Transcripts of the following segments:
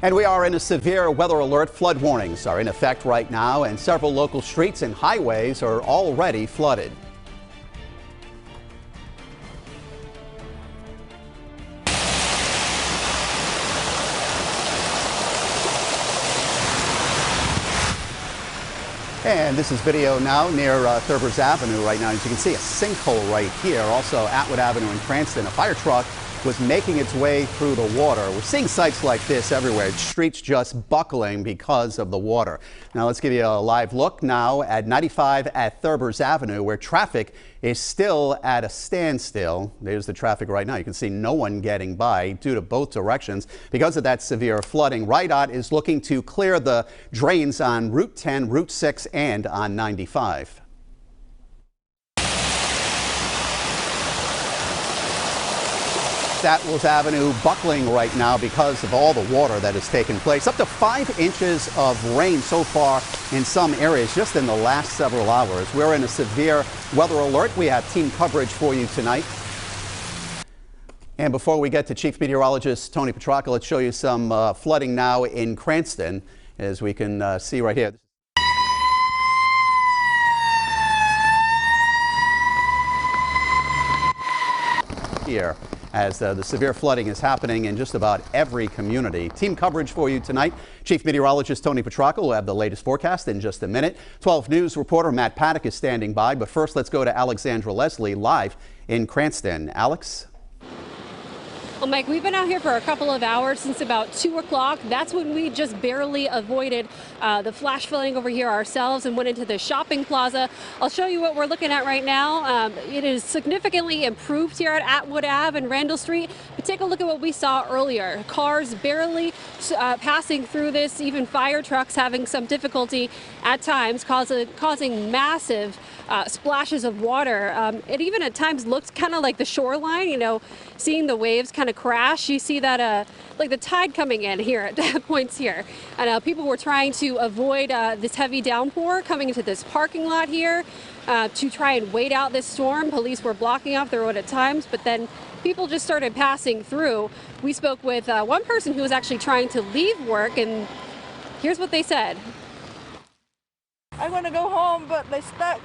And we are in a severe weather alert. Flood warnings are in effect right now, and several local streets and highways are already flooded. And this is video now near Thurbers Avenue right now. As you can see, a sinkhole right here. Also Atwood Avenue in Cranston. A fire truck was making its way through the water. We're seeing sights like this everywhere. Streets just buckling because of the water. Now let's give you a live look now at 95 at Thurbers Avenue, where traffic is still at a standstill. There's the traffic right now. You can see no one getting by due to both directions because of that severe flooding. RIDOT is looking to clear the drains on Route 10, Route 6, and on 95. Atwood Avenue buckling right now because of all the water that has taken place. Up to 5 inches of rain so far in some areas just in the last several hours. We're in a severe weather alert. We have team coverage for you tonight. And before we get to Chief Meteorologist Tony Petrarca, let's show you some flooding now in Cranston, as we can see right here. Here, as the severe flooding is happening in just about every community. Team coverage for you tonight. Chief Meteorologist Tony Petrarca will have the latest forecast in just a minute. 12 News reporter Matt Paddock is standing by, but first let's go to Alexandra Leslie live in Cranston. Alex? Well, Mike, we've been out here for a couple of hours since about 2 o'clock. That's when we just barely avoided the flash flooding over here ourselves and went into the shopping plaza. I'll show you what we're looking at right now. It is significantly improved here at Atwood Ave and Randall Street. But take a look at what we saw earlier. Cars barely passing through this, even fire trucks having some difficulty at times, causing massive splashes of water. It even at times looked kind of like the shoreline, you know, seeing the waves kind of crash. You see that like the tide coming in here at points here. And people were trying to avoid this heavy downpour coming into this parking lot here to try and wait out this storm. Police were blocking off the road at times, but then people just started passing through. We spoke with one person who was actually trying to leave work, and here's what they said. I want to go home, but they stuck.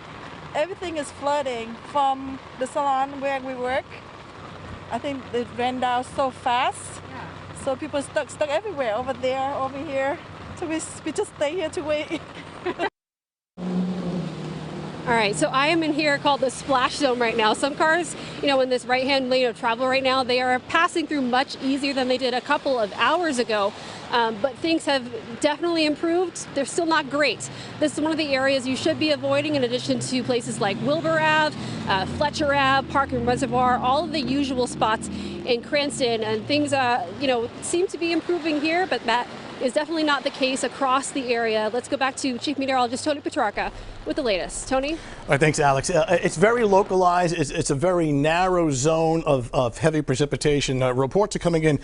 Everything is flooding from the salon where we work. I think it ran down so fast. Yeah. So people stuck everywhere, over there, over here. So we just stay here to wait. All right, so I am in here called the splash zone right now. Some cars, you know, in this right-hand lane of travel right now, they are passing through much easier than they did a couple of hours ago. But things have definitely improved. They're still not great. This is one of the areas you should be avoiding, in addition to places like Wilbur Ave, Fletcher Ave, Park and Reservoir, all of the usual spots in Cranston. And things, you know, seem to be improving here, but that is definitely not the case across the area. Let's go back to Chief Meteorologist Tony Petrarca with the latest. Tony? All right, thanks, Alex. It's very localized. It's a very narrow zone of heavy precipitation. Reports are coming in,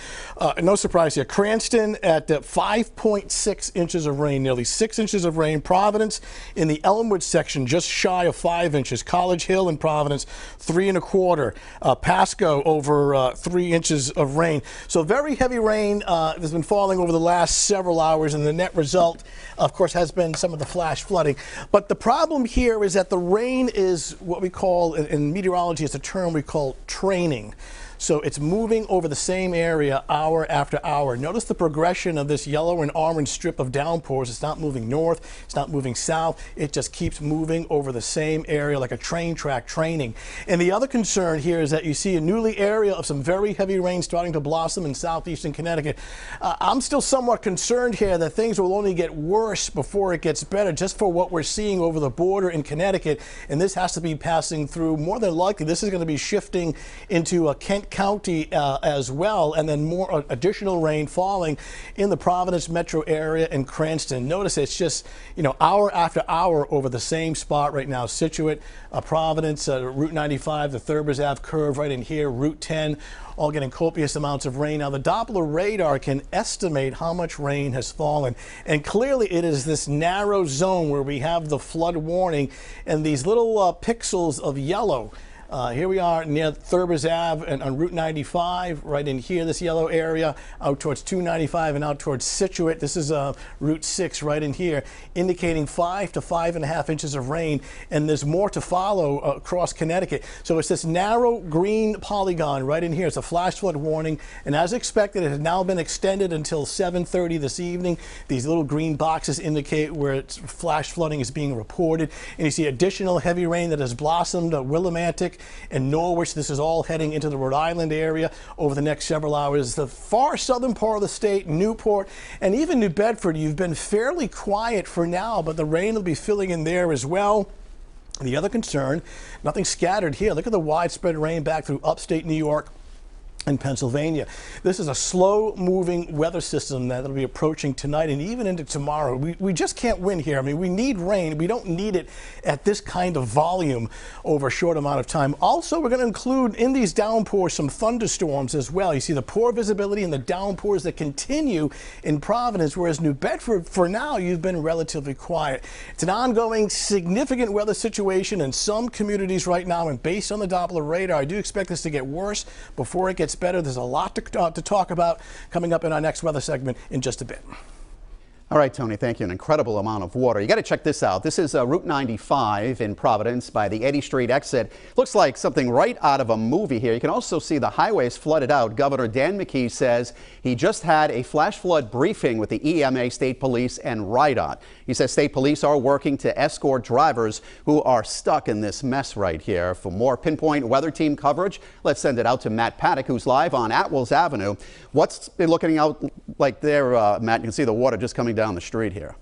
no surprise here. Cranston at 5.6 inches of rain, nearly 6 inches of rain. Providence in the Elmwood section, just shy of 5 inches. College Hill in Providence, 3 1/4. Pasco over 3 inches of rain. So very heavy rain has been falling over the last several hours, and the net result, of course, has been some of the flash flooding. But the problem here is that the rain is what we call, in meteorology, it's a term we call training. So it's moving over the same area hour after hour. Notice the progression of this yellow and orange strip of downpours. It's not moving north, it's not moving south. It just keeps moving over the same area like a train track training. And the other concern here is that you see a newly area of some very heavy rain starting to blossom in southeastern Connecticut. I'm still somewhat concerned here that things will only get worse before it gets better, just for what we're seeing over the border in Connecticut. And this has to be passing through, more than likely, this is going to be shifting into Kent County as well, and then more additional rain falling in the Providence metro area and Cranston. Notice it's just, you know, hour after hour over the same spot right now. Situate, Providence, Route 95, the Thurbers Ave curve right in here, Route 10, all getting copious amounts of rain. Now the Doppler radar can estimate how much rain has fallen, and clearly it is this narrow zone where we have the flood warning and these little pixels of yellow Here we are near Thurbers Ave and on Route 95, right in here, this yellow area, out towards 295 and out towards Situate. This is Route 6 right in here, indicating 5 to 5.5 inches of rain, and there's more to follow across Connecticut. So it's this narrow green polygon right in here. It's a flash flood warning, and as expected, it has now been extended until 7:30 this evening. These little green boxes indicate where it's flash flooding is being reported, and you see additional heavy rain that has blossomed Willimantic and Norwich. This is all heading into the Rhode Island area over the next several hours. The far southern part of the state, Newport, and even New Bedford, you've been fairly quiet for now, but the rain will be filling in there as well. The other concern, nothing scattered here. Look at the widespread rain back through upstate New York in Pennsylvania. This is a slow-moving weather system that will be approaching tonight and even into tomorrow. We just can't win here. I mean, we need rain. We don't need it at this kind of volume over a short amount of time. Also, we're going to include in these downpours some thunderstorms as well. You see the poor visibility and the downpours that continue in Providence, whereas New Bedford, for now, you've been relatively quiet. It's an ongoing significant weather situation in some communities right now, and based on the Doppler radar, I do expect this to get worse before it gets better. There's a lot to talk about coming up in our next weather segment in just a bit. All right, Tony, thank you. An incredible amount of water. You got to check this out. This is Route 95 in Providence by the Eddy Street exit. Looks like something right out of a movie here. You can also see the highways flooded out. Governor Dan McKee says he just had a flash flood briefing with the EMA, State Police, and RIDOT. He says state police are working to escort drivers who are stuck in this mess right here. For more pinpoint weather team coverage, let's send it out to Matt Paddock, who's live on Atwells Avenue. What's it looking out like there, Matt? You can see the water just coming down the street here.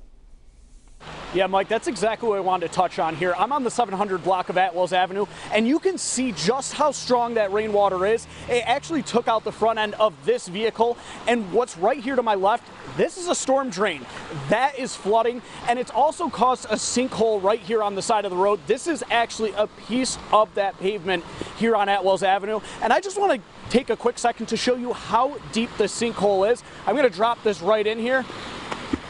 Yeah, Mike, that's exactly what I wanted to touch on here. I'm on the 700 block of Atwells Avenue, and you can see just how strong that rainwater is. It actually took out the front end of this vehicle, and what's right here to my left, this is a storm drain. That is flooding, and it's also caused a sinkhole right here on the side of the road. This is actually a piece of that pavement here on Atwells Avenue, and I just want to take a quick second to show you how deep the sinkhole is. I'm going to drop this right in here.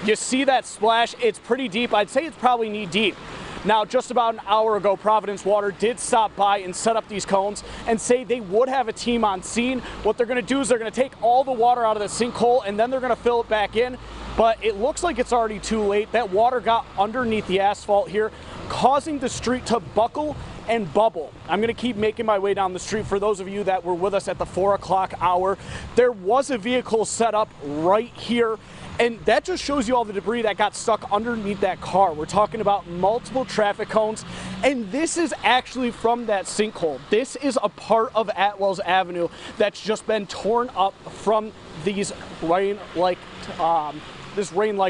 You see that splash? It's pretty deep. I'd say it's probably knee deep. Now, just about an hour ago, Providence Water did stop by and set up these cones and say they would have a team on scene. What they're going to do is they're going to take all the water out of the sinkhole and then they're going to fill it back in. But it looks like it's already too late. That water got underneath the asphalt here, causing the street to buckle and bubble. I'm going to keep making my way down the street. For those of you that were with us at the 4 o'clock hour, there was a vehicle set up right here. And that just shows you all the debris that got stuck underneath that car. We're talking about multiple traffic cones, and this is actually from that sinkhole. This is a part of Atwells Avenue that's just been torn up from these rain-like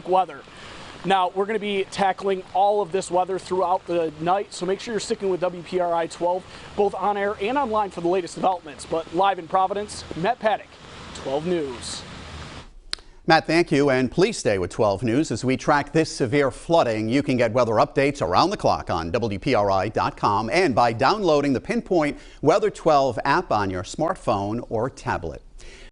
weather. Now, we're going to be tackling all of this weather throughout the night, so make sure you're sticking with WPRI 12, both on air and online for the latest developments. But live in Providence, Matt Paddock, 12 News. Matt, thank you, and please stay with 12 News as we track this severe flooding. You can get weather updates around the clock on WPRI.com and by downloading the Pinpoint Weather 12 app on your smartphone or tablet.